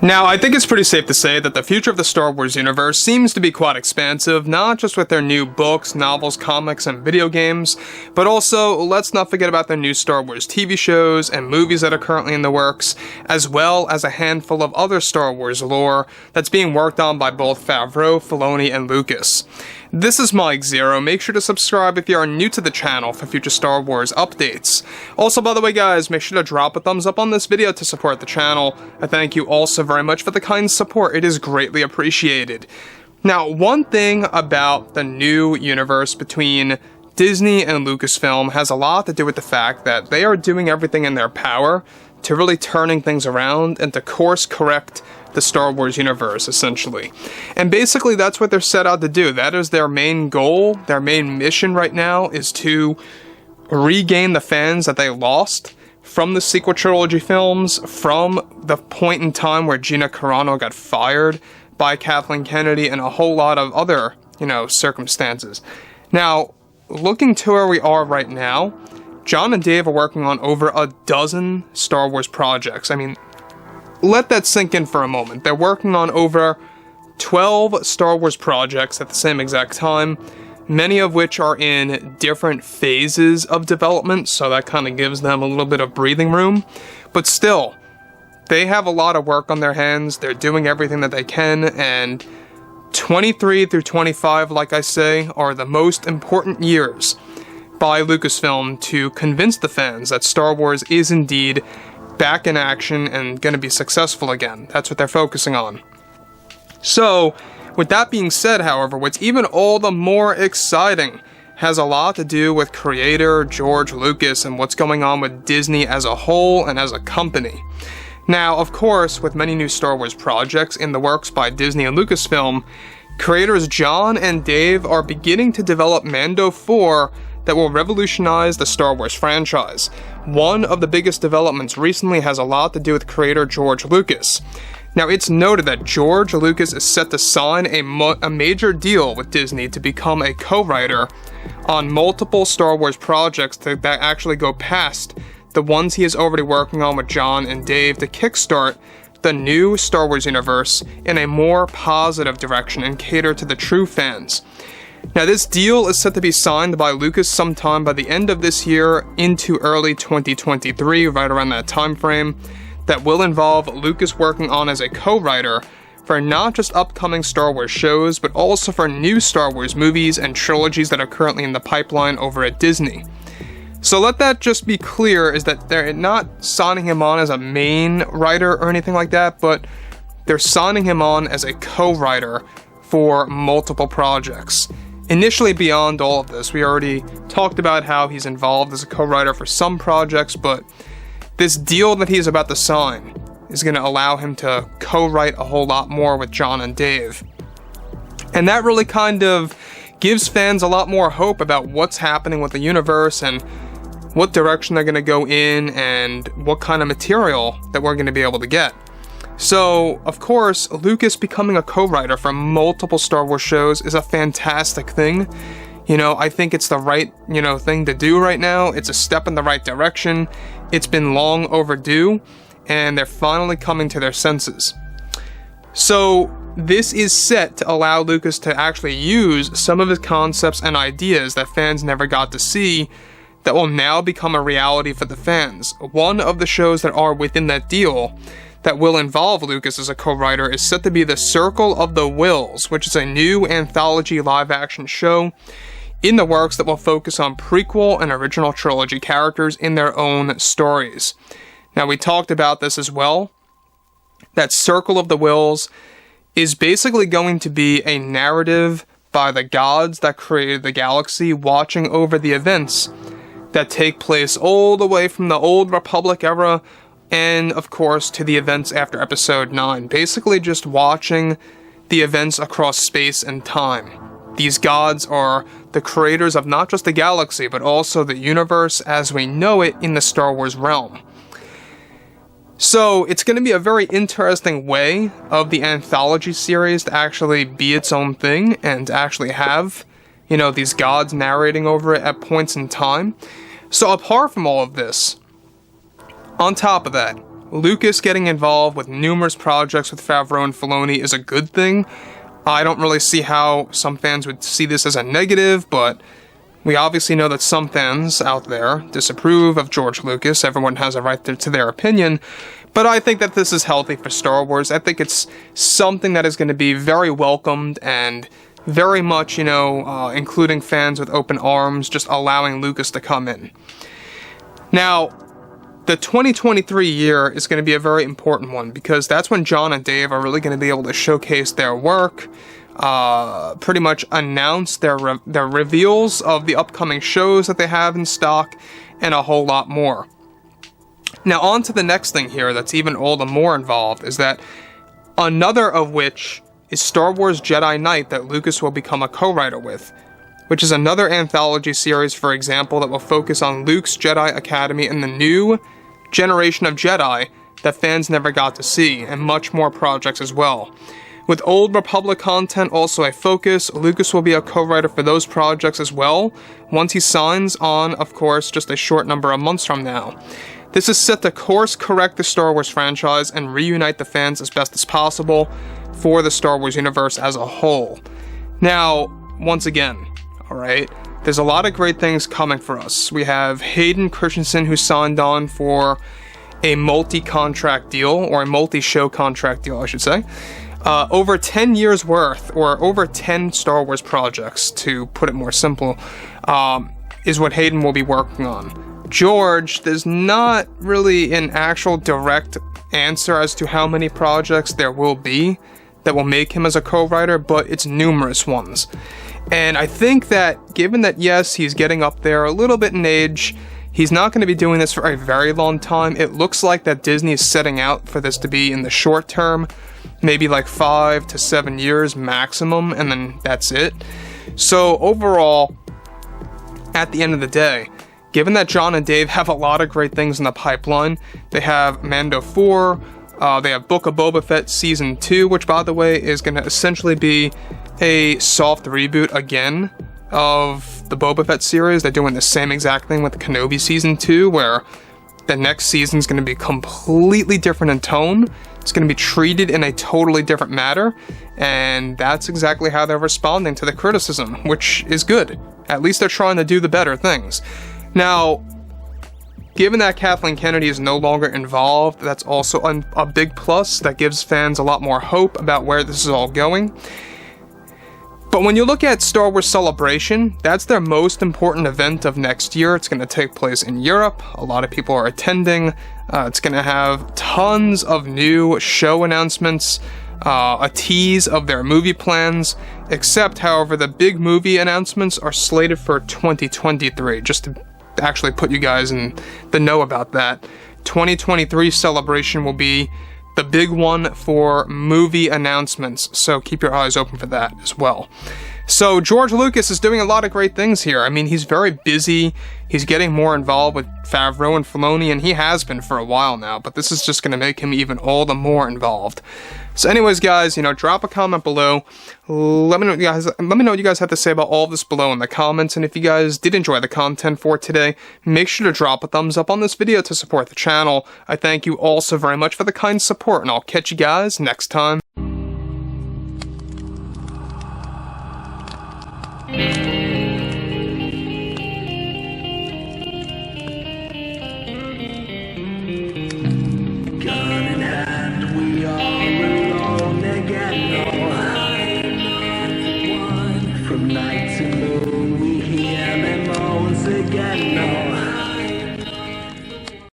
Now, I think it's pretty safe to say that the future of the Star Wars universe seems to be quite expansive, not just with their new books, novels, comics, and video games, but also, let's not forget about their new Star Wars TV shows and movies that are currently in the works, as well as a handful of other Star Wars lore that's being worked on by both Favreau, Filoni, and Lucas. This is Mike Zero. Make sure to subscribe if you are new to the channel for future Star Wars updates. Also, by the way guys, make sure to drop a thumbs up on this video to support the channel. I thank you also very much for the kind support. It is greatly appreciated. Now, one thing about the new universe between Disney and Lucasfilm has a lot to do with the fact that they are doing everything in their power to really turning things around and to course correct the Star Wars universe, essentially. And basically that's what they're set out to do. That is their main goal, their main mission right now, is to regain the fans that they lost from the sequel trilogy films, from the point in time where Gina Carano got fired by Kathleen Kennedy and a whole lot of other, circumstances. Now, looking to where we are right now, John and Dave are working on over a dozen Star Wars projects. I mean, let that sink in for a moment. They're working on over 12 Star Wars projects at the same exact time, many of which are in different phases of development, so that kind of gives them a little bit of breathing room. But still, they have a lot of work on their hands. They're doing everything that they can, and 23 through 25, like I say, are the most important years by Lucasfilm to convince the fans that Star Wars is indeed back in action and going to be successful again. That's what they're focusing on. So, with that being said, however, what's even all the more exciting has a lot to do with creator George Lucas and what's going on with Disney as a whole and as a company. Now, of course, with many new Star Wars projects in the works by Disney and Lucasfilm, creators John and Dave are beginning to develop Mando 4 that will revolutionize the Star Wars franchise. One of the biggest developments recently has a lot to do with creator George Lucas. Now, it's noted that George Lucas is set to sign a major deal with Disney to become a co-writer on multiple Star Wars projects that actually go past the ones he is already working on with John and Dave to kickstart the new Star Wars universe in a more positive direction and cater to the true fans. Now, this deal is set to be signed by Lucas sometime by the end of this year into early 2023, right around that time frame, that will involve Lucas working on as a co-writer for not just upcoming Star Wars shows, but also for new Star Wars movies and trilogies that are currently in the pipeline over at Disney. So let that just be clear, is that they're not signing him on as a main writer or anything like that, but they're signing him on as a co-writer for multiple projects. Initially, beyond all of this, we already talked about how he's involved as a co-writer for some projects, but this deal that he's about to sign is going to allow him to co-write a whole lot more with John and Dave. And that really kind of gives fans a lot more hope about what's happening with the universe and what direction they're going to go in and what kind of material that we're going to be able to get. So, of course, Lucas becoming a co-writer for multiple Star Wars shows is a fantastic thing. I think it's the right, thing to do right now. It's a step in the right direction. It's been long overdue, and they're finally coming to their senses. So, this is set to allow Lucas to actually use some of his concepts and ideas that fans never got to see that will now become a reality for the fans. One of the shows that are within that deal that will involve Lucas as a co-writer is set to be The Circle of the Wills, which is a new anthology live-action show in the works that will focus on prequel and original trilogy characters in their own stories. Now, we talked about this as well. That Circle of the Wills is basically going to be a narrative by the gods that created the galaxy, watching over the events that take place all the way from the Old Republic era and, of course, to the events after Episode 9. Basically just watching the events across space and time. These gods are the creators of not just the galaxy, but also the universe as we know it in the Star Wars realm. So, it's going to be a very interesting way of the anthology series to actually be its own thing and to actually have, these gods narrating over it at points in time. So, apart from all of this, on top of that, Lucas getting involved with numerous projects with Favreau and Filoni is a good thing. I don't really see how some fans would see this as a negative, but we obviously know that some fans out there disapprove of George Lucas. Everyone has a right to their opinion. But I think that this is healthy for Star Wars. I think it's something that is going to be very welcomed and very much, including fans with open arms, just allowing Lucas to come in. Now, the 2023 year is going to be a very important one because that's when Jon and Dave are really going to be able to showcase their work, pretty much announce their reveals of the upcoming shows that they have in stock, and a whole lot more. Now, on to the next thing here that's even all the more involved is that another of which is Star Wars Jedi Knight that Lucas will become a co-writer with, which is another anthology series, for example, that will focus on Luke's Jedi Academy and the new generation of Jedi that fans never got to see, and much more projects as well. With Old Republic content also a focus, Lucas will be a co-writer for those projects as well, once he signs on, of course, just a short number of months from now. This is set to course correct the Star Wars franchise and reunite the fans as best as possible for the Star Wars universe as a whole. Now, once again, alright, there's a lot of great things coming for us. We have Hayden Christensen, who signed on for a multi-contract deal, or a multi-show contract deal, I should say. Over 10 years worth, or over 10 Star Wars projects, to put it more simple, is what Hayden will be working on. George, there's not really an actual direct answer as to how many projects there will be that will make him as a co-writer, but it's numerous ones. And I think that, given that, yes, he's getting up there a little bit in age, he's not going to be doing this for a very long time. It looks like that Disney is setting out for this to be in the short term, maybe like 5 to 7 years maximum, and then that's it. So overall, at the end of the day, given that Jon and Dave have a lot of great things in the pipeline, they have Mando 4, they have Book of Boba Fett Season 2, which, by the way, is going to essentially be a soft reboot again of the Boba Fett series. They're doing the same exact thing with Kenobi Season 2, where the next season is going to be completely different in tone. It's going to be treated in a totally different manner, and that's exactly how they're responding to the criticism, which is good. At least they're trying to do the better things. Now, given that Kathleen Kennedy is no longer involved, that's also a big plus. That gives fans a lot more hope about where this is all going. But when you look at Star Wars Celebration, that's their most important event of next year. It's going to take place in Europe. A lot of people are attending. It's going to have tons of new show announcements, a tease of their movie plans, except, however, the big movie announcements are slated for 2023, just to actually put you guys in the know about that. 2023 Celebration will be the big one for movie announcements, so keep your eyes open for that as well. So George Lucas is doing a lot of great things here. I mean, he's very busy, he's getting more involved with Favreau and Filoni, and he has been for a while now, but this is just going to make him even all the more involved. So anyways, guys, drop a comment below. Let me know what you guys have to say about all of this below in the comments, and if you guys did enjoy the content for today, make sure to drop a thumbs up on this video to support the channel. I thank you all so very much for the kind support, and I'll catch you guys next time. From night to moon, we hear them moans again.